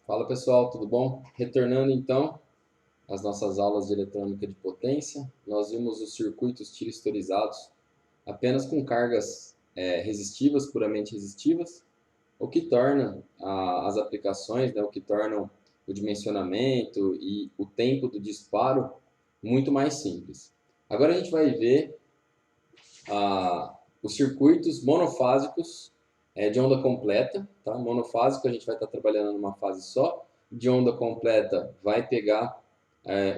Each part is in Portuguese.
Fala pessoal, tudo bom? Retornando então às nossas aulas de eletrônica de potência, nós vimos os circuitos tiristorizados apenas com cargas resistivas, puramente resistivas, o que torna as aplicações, né, o que tornam o dimensionamento e o tempo do disparo muito mais simples. Agora a gente vai ver os circuitos monofásicos de onda completa. Tá? Monofásico a gente vai estar trabalhando numa fase só, de onda completa vai pegar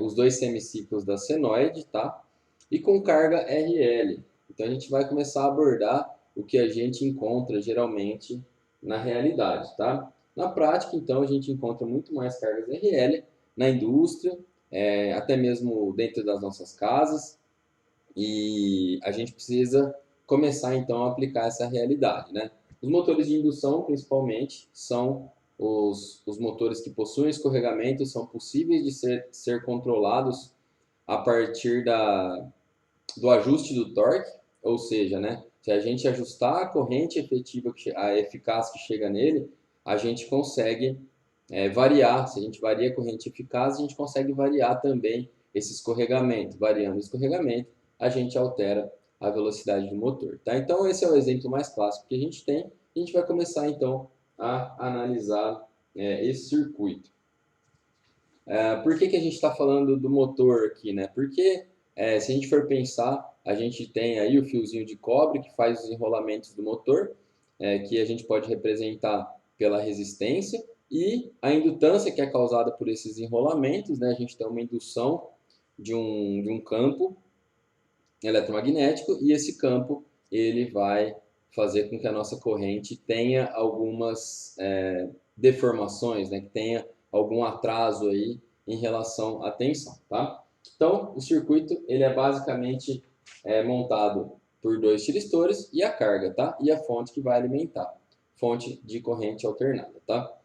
os dois semiciclos da senoide, tá? E com carga RL. Então a gente vai começar a abordar o que a gente encontra geralmente na realidade, tá? Na prática, então, a gente encontra muito mais cargas RL na indústria, até mesmo dentro das nossas casas, e a gente precisa começar então a aplicar essa realidade, né? Os motores de indução, principalmente, são os motores que possuem escorregamento, são possíveis de ser controlados a partir do ajuste do torque, ou seja, né, se a gente ajustar a corrente efetiva, a eficaz que chega nele, a gente consegue variar. Se a gente varia a corrente eficaz, a gente consegue variar também esse escorregamento. Variando o escorregamento, a gente altera a velocidade do motor. Tá? Então, esse é o exemplo mais clássico que a gente tem. A gente vai começar, então, a analisar esse circuito. Por que a gente está falando do motor aqui, né? Porque se a gente for pensar, a gente tem aí o fiozinho de cobre que faz os enrolamentos do motor, que a gente pode representar pela resistência, e a indutância que é causada por esses enrolamentos, né? A gente tem uma indução de um campo eletromagnético, e esse campo ele vai fazer com que a nossa corrente tenha algumas deformações, né? Que tenha algum atraso aí em relação à tensão, tá? Então, o circuito ele é basicamente montado por dois tiristores e a carga, tá? E a fonte que vai alimentar, fonte de corrente alternada, tá?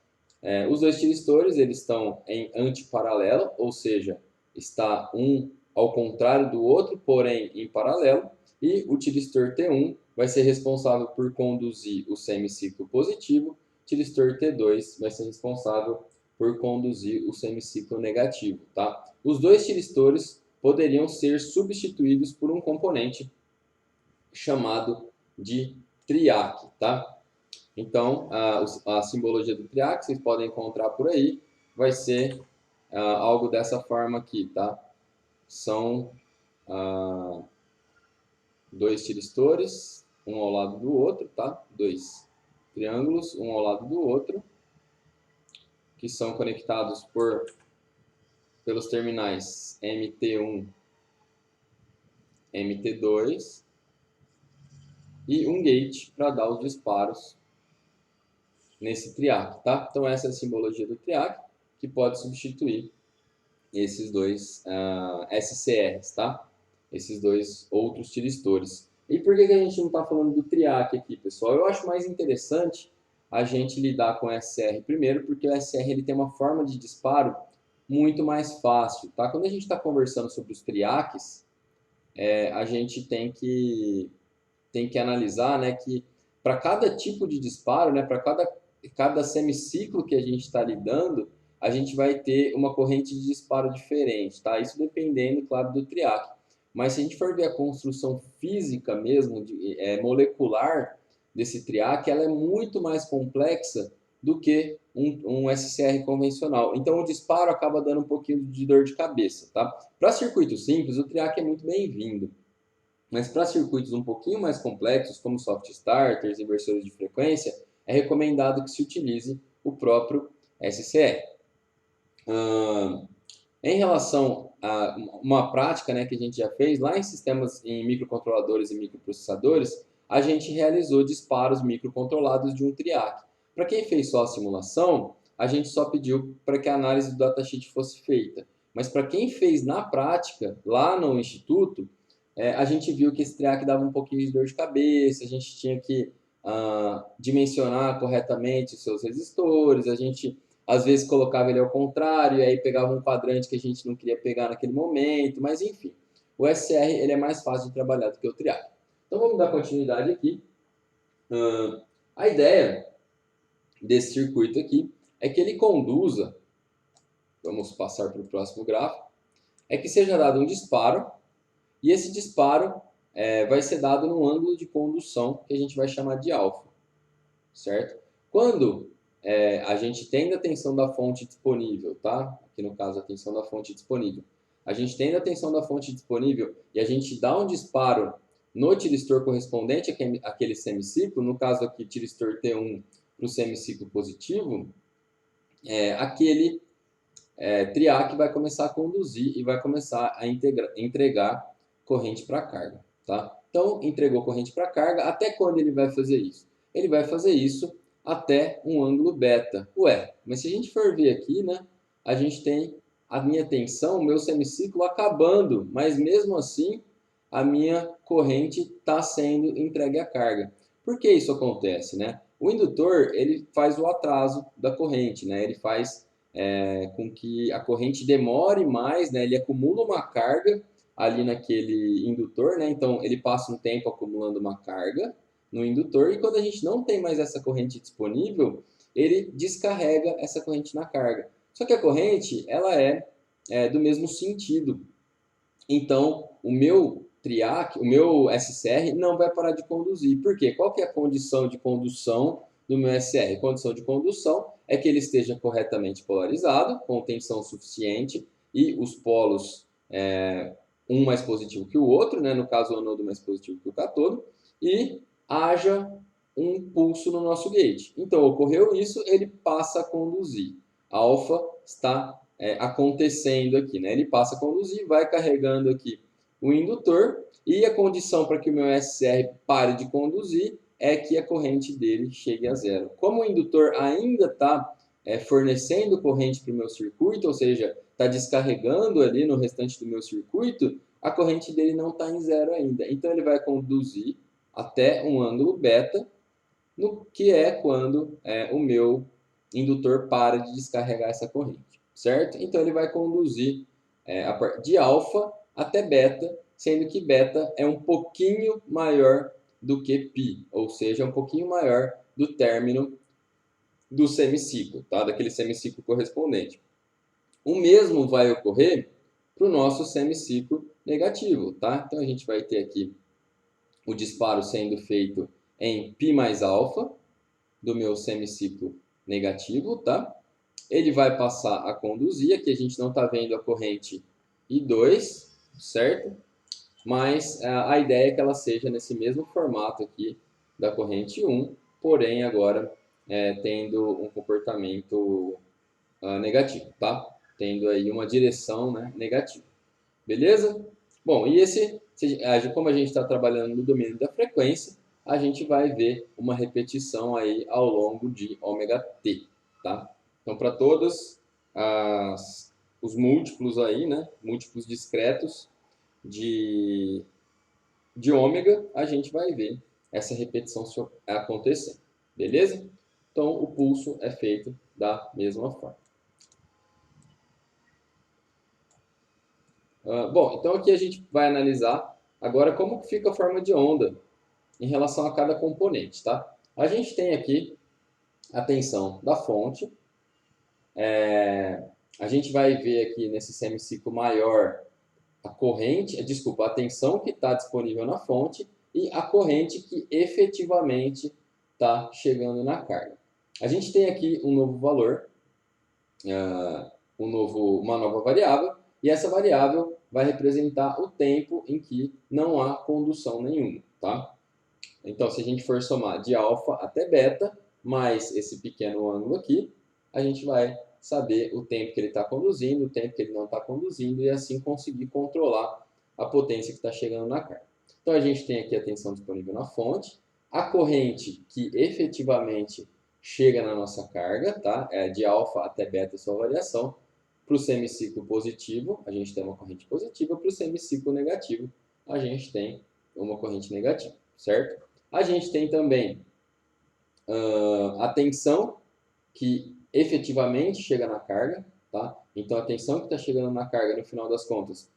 Os dois tiristores eles estão em antiparalelo, ou seja, está um ao contrário do outro, porém em paralelo, e o tiristor T1 vai ser responsável por conduzir o semiciclo positivo, o tiristor T2 vai ser responsável por conduzir o semiciclo negativo. Tá? Os dois tiristores poderiam ser substituídos por um componente chamado de triac. Tá? Então, a simbologia do triac, vocês podem encontrar por aí, vai ser algo dessa forma aqui, tá? São dois tiristores, um ao lado do outro, tá? Dois triângulos, um ao lado do outro, que são conectados pelos terminais MT1, MT2 e um gate para dar os disparos nesse triac, tá? Então essa é a simbologia do triac, que pode substituir esses dois SCRs, tá? Esses dois outros tiristores. E por que a gente não está falando do triac aqui, pessoal? Eu acho mais interessante a gente lidar com o SCR primeiro, porque o SCR ele tem uma forma de disparo muito mais fácil, tá? Quando a gente está conversando sobre os triacs, a gente tem que analisar, né, que para cada tipo de disparo, né, para cada semiciclo que a gente está lidando, a gente vai ter uma corrente de disparo diferente, tá? Isso dependendo, claro, do triac. Mas se a gente for ver a construção física mesmo, molecular desse triac, ela é muito mais complexa do que um SCR convencional. Então o disparo acaba dando um pouquinho de dor de cabeça, tá? Para circuitos simples, o triac é muito bem-vindo. Mas para circuitos um pouquinho mais complexos, como soft starters, inversores de frequência, é recomendado que se utilize o próprio SCR. Em relação a uma prática, né, que a gente já fez lá em sistemas, em microcontroladores e microprocessadores, a gente realizou disparos microcontrolados de um triac. Para quem fez só a simulação, a gente só pediu para que a análise do datasheet fosse feita. Mas para quem fez na prática, lá no instituto, a gente viu que esse triac dava um pouquinho de dor de cabeça, a gente tinha que dimensionar corretamente os seus resistores, a gente às vezes colocava ele ao contrário, e aí pegava um quadrante que a gente não queria pegar naquele momento, mas enfim. O SCR ele é mais fácil de trabalhar do que o triac. Então vamos dar continuidade aqui. A ideia desse circuito aqui é que ele conduza, vamos passar para o próximo gráfico, é que seja dado um disparo, e esse disparo vai ser dado num ângulo de condução que a gente vai chamar de alfa, certo? Quando a gente tem a tensão da fonte disponível, tá? Aqui no caso, a tensão da fonte disponível. A gente tem a tensão da fonte disponível e a gente dá um disparo no tiristor correspondente àquele semiciclo, no caso aqui, tiristor T1 para o semiciclo positivo, aquele triac vai começar a conduzir e vai começar a entregar corrente para a carga, tá? Então, entregou corrente para a carga, até quando ele vai fazer isso? Ele vai fazer isso até um ângulo beta. Ué, mas se a gente for ver aqui, né, a gente tem a minha tensão, o meu semiciclo acabando, mas mesmo assim a minha corrente está sendo entregue à carga. Por que isso acontece, né? O indutor, ele faz o atraso da corrente, né? Ele faz com que a corrente demore mais, né? Ele acumula uma carga ali naquele indutor, né? Então ele passa um tempo acumulando uma carga no indutor e quando a gente não tem mais essa corrente disponível, ele descarrega essa corrente na carga. Só que a corrente, ela é do mesmo sentido. Então, o meu triac, o meu SCR não vai parar de conduzir. Por quê? Qual que é a condição de condução do meu SCR? A condição de condução é que ele esteja corretamente polarizado, com tensão suficiente e os polos, um mais positivo que o outro, né? No caso, o anodo mais positivo que o cátodo, e haja um pulso no nosso gate. Então, ocorreu isso, ele passa a conduzir. A alfa está acontecendo aqui, né? Ele passa a conduzir, vai carregando aqui o indutor e a condição para que o meu SCR pare de conduzir é que a corrente dele chegue a zero. Como o indutor ainda está fornecendo corrente para o meu circuito, ou seja, está descarregando ali no restante do meu circuito, a corrente dele não está em zero ainda. Então ele vai conduzir até um ângulo beta, no que é quando o meu indutor para de descarregar essa corrente, certo? Então ele vai conduzir de alfa até beta, sendo que beta é um pouquinho maior do que π, ou seja, um pouquinho maior do término do semiciclo, tá? Daquele semiciclo correspondente. O mesmo vai ocorrer para o nosso semiciclo negativo, tá? Então a gente vai ter aqui o disparo sendo feito em π mais alfa do meu semiciclo negativo, tá? Ele vai passar a conduzir, aqui a gente não está vendo a corrente I2, certo? Mas a ideia é que ela seja nesse mesmo formato aqui da corrente 1, porém agora tendo um comportamento negativo, tá? Tendo aí uma direção, né, negativa. Beleza? Bom, e como a gente está trabalhando no domínio da frequência, a gente vai ver uma repetição aí ao longo de ômega t, tá? Então, para todos os múltiplos aí, né, múltiplos discretos de ômega, a gente vai ver essa repetição acontecendo, beleza? Então, o pulso é feito da mesma forma. Bom, então aqui a gente vai analisar agora como que fica a forma de onda em relação a cada componente, tá? A gente tem aqui a tensão da fonte, a gente vai ver aqui nesse semiciclo maior a corrente, a tensão que está disponível na fonte e a corrente que efetivamente está chegando na carga. A gente tem aqui um novo valor, uma nova variável, e essa variável vai representar o tempo em que não há condução nenhuma, tá? Então, se a gente for somar de alfa até beta, mais esse pequeno ângulo aqui, a gente vai saber o tempo que ele está conduzindo, o tempo que ele não está conduzindo, e assim conseguir controlar a potência que está chegando na carga. Então, a gente tem aqui a tensão disponível na fonte, a corrente que efetivamente chega na nossa carga, tá? De alfa até beta, sua variação. Para o semiciclo positivo, a gente tem uma corrente positiva, para o semiciclo negativo, a gente tem uma corrente negativa, certo? A gente tem também a tensão que efetivamente chega na carga, tá? Então, a tensão que está chegando na carga, no final das contas,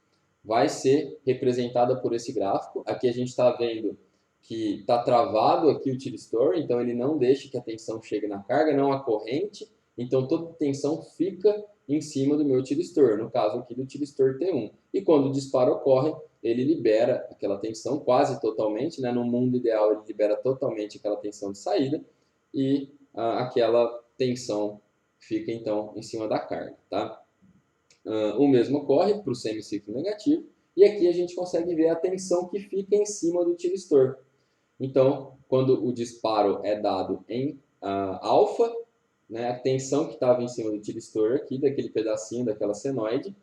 vai ser representada por esse gráfico. Aqui a gente está vendo que está travado aqui o tiristor, então ele não deixa que a tensão chegue na carga, não a corrente, então toda a tensão fica em cima do meu tiristor, no caso aqui do tiristor T1. E quando o disparo ocorre, ele libera aquela tensão quase totalmente, né? No mundo ideal ele libera totalmente aquela tensão de saída e aquela tensão fica então em cima da carga, tá? O mesmo ocorre para o semiciclo negativo, e aqui a gente consegue ver a tensão que fica em cima do tiristor. Então, quando o disparo é dado em alfa, né, a tensão que estava em cima do tiristor aqui, daquele pedacinho daquela senoide,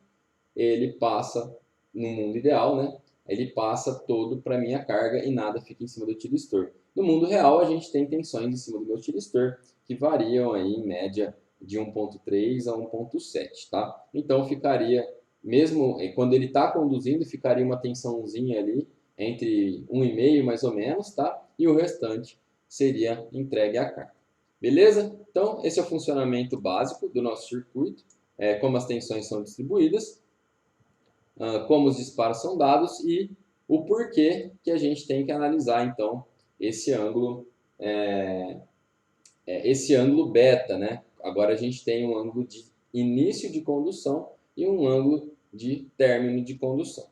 ele passa, no mundo ideal, né, ele passa todo para a minha carga e nada fica em cima do tiristor. No mundo real, a gente tem tensões em cima do meu tiristor que variam aí, em média de 1.3 a 1.7, tá? Então ficaria, mesmo quando ele está conduzindo, ficaria uma tensãozinha ali entre 1,5 mais ou menos, tá? E o restante seria entregue à carga. Beleza? Então, esse é o funcionamento básico do nosso circuito, como as tensões são distribuídas, como os disparos são dados e o porquê que a gente tem que analisar, então, é, esse ângulo beta, né? Agora a gente tem um ângulo de início de condução e um ângulo de término de condução.